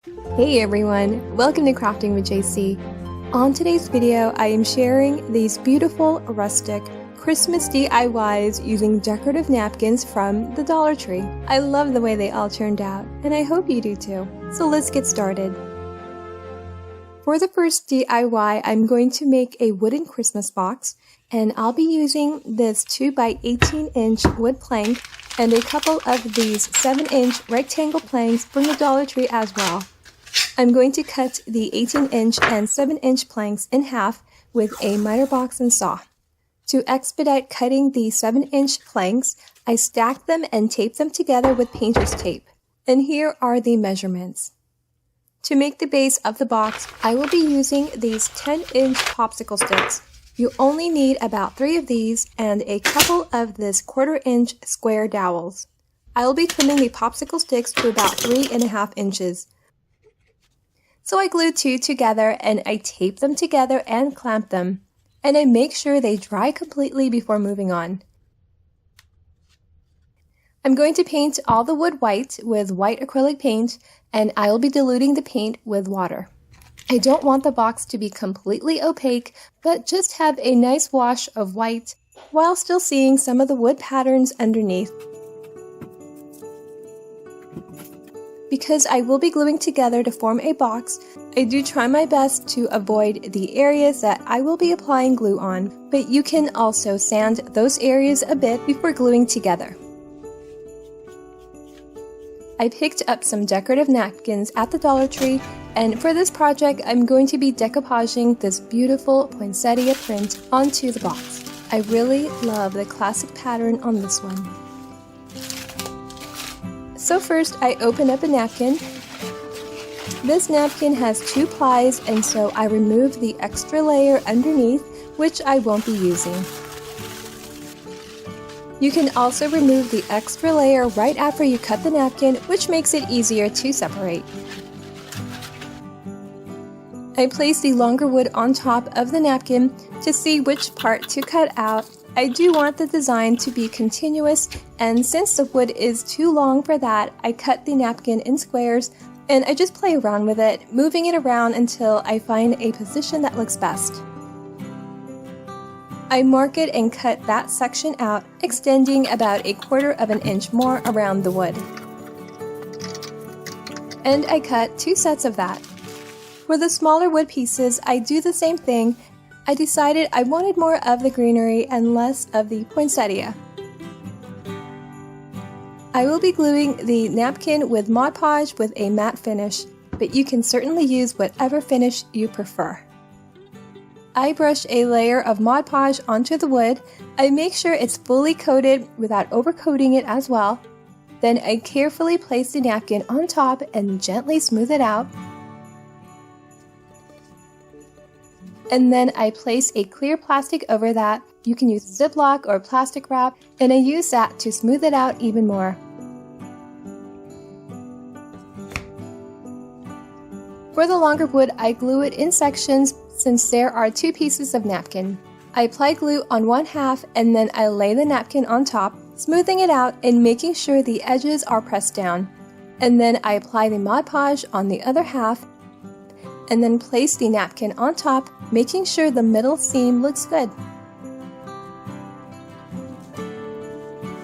Hey everyone, welcome to Crafting with JC. On today's video, I am sharing these beautiful rustic Christmas DIYs using decorative napkins from the Dollar Tree. I love the way they all turned out, and I hope you do too. So let's get started. For the first DIY, I'm going to make a wooden Christmas box, and I'll be using this 2x18-inch wood plank and a couple of these 7-inch rectangle planks from the Dollar Tree as well. I'm going to cut the 18-inch and 7-inch planks in half with a miter box and saw. To expedite cutting the 7-inch planks, I stack them and tape them together with painter's tape. And here are the measurements. To make the base of the box, I will be using these 10-inch popsicle sticks. You only need about 3 of these and a couple of this 1/4-inch square dowels. I will be trimming the popsicle sticks to about 3.5 inches. So I glue 2 together and I tape them together and clamp them. And I make sure they dry completely before moving on. I'm going to paint all the wood white with white acrylic paint, and I will be diluting the paint with water. I don't want the box to be completely opaque, but just have a nice wash of white while still seeing some of the wood patterns underneath. Because I will be gluing together to form a box, I do try my best to avoid the areas that I will be applying glue on, but you can also sand those areas a bit before gluing together. I picked up some decorative napkins at the Dollar Tree, and for this project I'm going to be decoupaging this beautiful poinsettia print onto the box. I really love the classic pattern on this one. So first I open up a napkin. This napkin has 2 plies, and so I remove the extra layer underneath, which I won't be using. You can also remove the extra layer right after you cut the napkin, which makes it easier to separate. I place the longer wood on top of the napkin to see which part to cut out. I do want the design to be continuous, and since the wood is too long for that, I cut the napkin in squares and I just play around with it, moving it around until I find a position that looks best. I mark it and cut that section out, extending about 1/4 of an inch more around the wood. And I cut 2 sets of that. For the smaller wood pieces, I do the same thing. I decided I wanted more of the greenery and less of the poinsettia. I will be gluing the napkin with Mod Podge with a matte finish, but you can certainly use whatever finish you prefer. I brush a layer of Mod Podge onto the wood. I make sure it's fully coated without overcoating it as well. Then I carefully place the napkin on top and gently smooth it out. And then I place a clear plastic over that. You can use Ziploc or plastic wrap, and I use that to smooth it out even more. For the longer wood, I glue it in sections since there are 2 pieces of napkin. I apply glue on one half and then I lay the napkin on top, smoothing it out and making sure the edges are pressed down. And then I apply the Mod Podge on the other half and then place the napkin on top, making sure the middle seam looks good.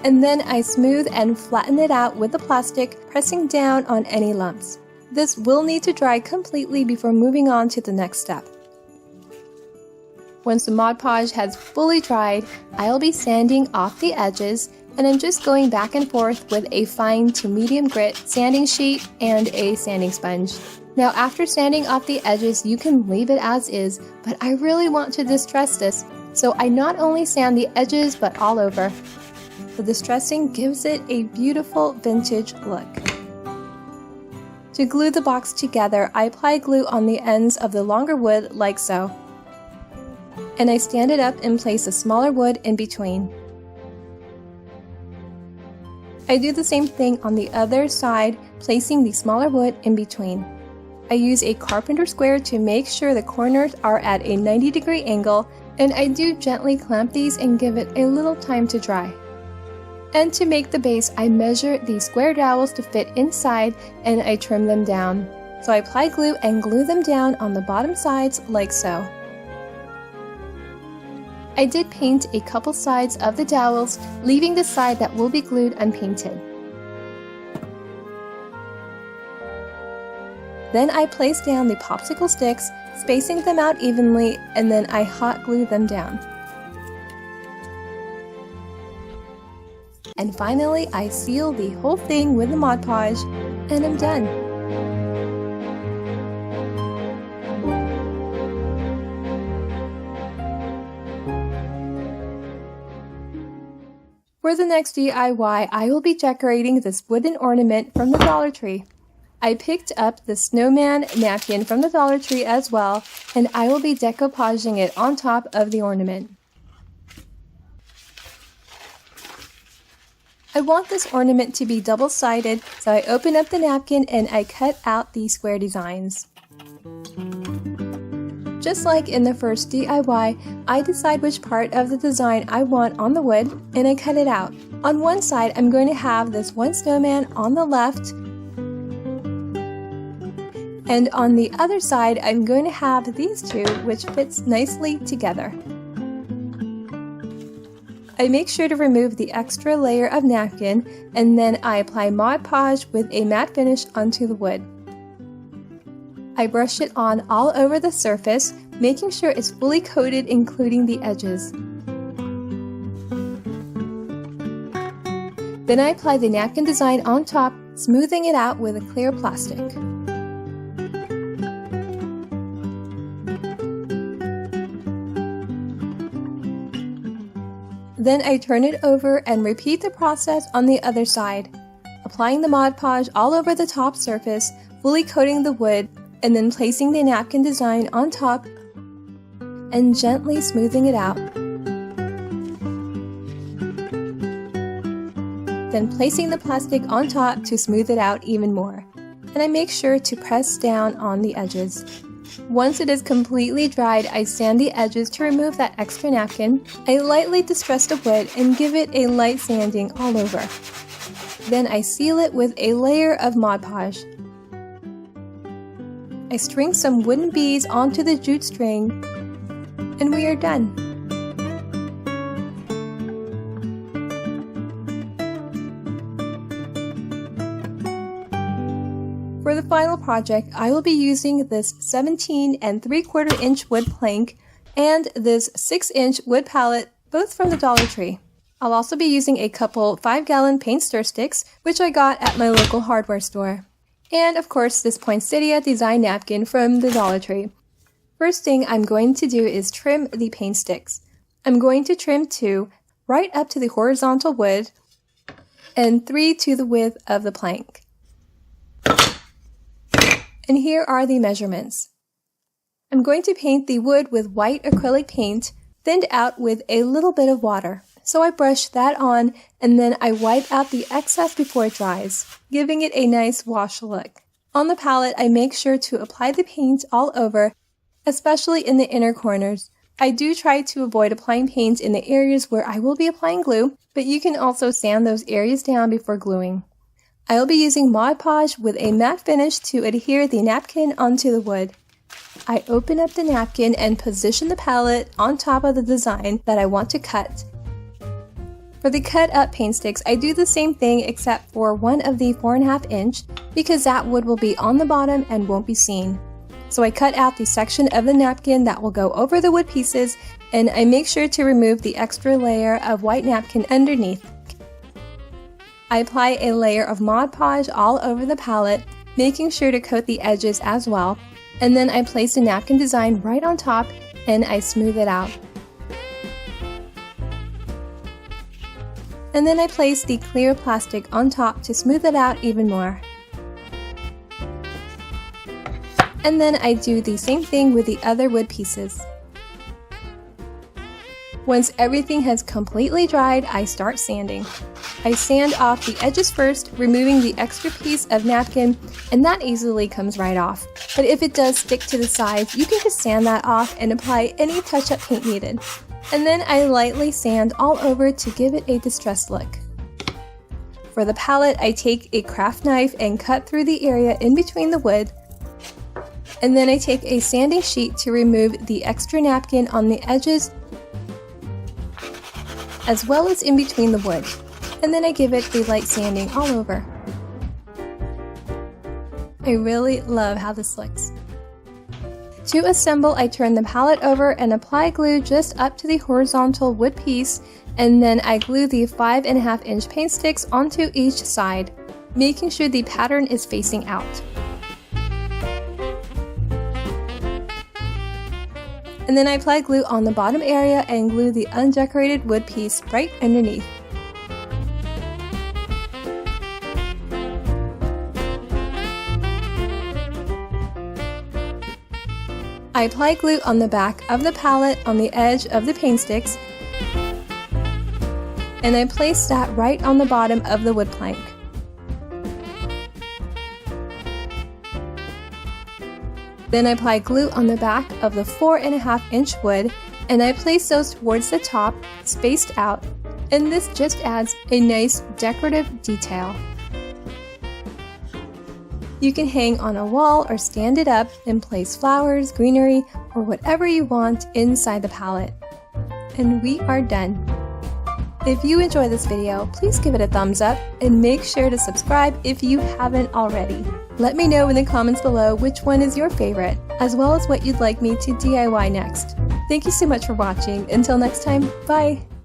And then I smooth and flatten it out with the plastic, pressing down on any lumps. This will need to dry completely before moving on to the next step. Once the Mod Podge has fully dried, I'll be sanding off the edges, and I'm just going back and forth with a fine to medium grit sanding sheet and a sanding sponge. Now after sanding off the edges, you can leave it as is, but I really want to distress this, so I not only sand the edges but all over. The distressing gives it a beautiful vintage look. To glue the box together, I apply glue on the ends of the longer wood like so. And I stand it up and place a smaller wood in between. I do the same thing on the other side, placing the smaller wood in between. I use a carpenter square to make sure the corners are at a 90-degree angle, and I do gently clamp these and give it a little time to dry. And to make the base, I measure the square dowels to fit inside and I trim them down. So I apply glue and glue them down on the bottom sides like so. I did paint a couple sides of the dowels, leaving the side that will be glued unpainted. Then I place down the popsicle sticks, spacing them out evenly, and then I hot glue them down. And finally, I seal the whole thing with the Mod Podge, and I'm done. For the next DIY, I will be decorating this wooden ornament from the Dollar Tree. I picked up the snowman napkin from the Dollar Tree as well, and I will be decoupaging it on top of the ornament. I want this ornament to be double-sided, so I open up the napkin and I cut out the square designs. Just like in the first DIY, I decide which part of the design I want on the wood and I cut it out. On one side, I'm going to have this one snowman on the left, and on the other side, I'm going to have these two, which fits nicely together. I make sure to remove the extra layer of napkin, and then I apply Mod Podge with a matte finish onto the wood. I brush it on all over the surface, making sure it's fully coated, including the edges. Then I apply the napkin design on top, smoothing it out with a clear plastic. Then I turn it over and repeat the process on the other side, applying the Mod Podge all over the top surface, fully coating the wood, and then placing the napkin design on top and gently smoothing it out. Then placing the plastic on top to smooth it out even more. And I make sure to press down on the edges. Once it is completely dried, I sand the edges to remove that extra napkin. I lightly distress the wood and give it a light sanding all over. Then I seal it with a layer of Mod Podge. I string some wooden beads onto the jute string, and we are done. For the final project, I will be using this 17 3/4 inch wood plank and this 6-inch wood palette, both from the Dollar Tree. I'll also be using a couple 5-gallon paint stir sticks, which I got at my local hardware store. And of course, this poinsettia design napkin from the Dollar Tree. First thing I'm going to do is trim the paint sticks. I'm going to trim 2 right up to the horizontal wood and 3 to the width of the plank. And here are the measurements. I'm going to paint the wood with white acrylic paint, thinned out with a little bit of water. So I brush that on, and then I wipe out the excess before it dries, giving it a nice wash look. On the palette, I make sure to apply the paint all over, especially in the inner corners. I do try to avoid applying paint in the areas where I will be applying glue, but you can also sand those areas down before gluing. I will be using Mod Podge with a matte finish to adhere the napkin onto the wood. I open up the napkin and position the palette on top of the design that I want to cut. For the cut up paint sticks, I do the same thing except for one of the 4.5 inch because that wood will be on the bottom and won't be seen. So I cut out the section of the napkin that will go over the wood pieces, and I make sure to remove the extra layer of white napkin underneath. I apply a layer of Mod Podge all over the palette, making sure to coat the edges as well, and then I place the napkin design right on top and I smooth it out. And then I place the clear plastic on top to smooth it out even more. And then I do the same thing with the other wood pieces. Once everything has completely dried, I start sanding. I sand off the edges first, removing the extra piece of napkin, and that easily comes right off. But if it does stick to the sides, you can just sand that off and apply any touch-up paint needed. And then I lightly sand all over to give it a distressed look. For the palette, I take a craft knife and cut through the area in between the wood, And then I take a sanding sheet to remove the extra napkin on the edges as well as in between the wood. And then I give it a light sanding all over. I really love how this looks. To assemble, I turn the palette over and apply glue just up to the horizontal wood piece, and then I glue the 5.5-inch paint sticks onto each side, making sure the pattern is facing out. And then I apply glue on the bottom area and glue the undecorated wood piece right underneath. I apply glue on the back of the palette on the edge of the paint sticks, and I place that right on the bottom of the wood plank. Then I apply glue on the back of the 4.5-inch wood, and I place those towards the top, spaced out, and this just adds a nice decorative detail. You can hang on a wall or stand it up and place flowers, greenery, or whatever you want inside the palette. And we are done. If you enjoyed this video, please give it a thumbs up and make sure to subscribe if you haven't already. Let me know in the comments below which one is your favorite, as well as what you'd like me to DIY next. Thank you so much for watching. Until next time, bye!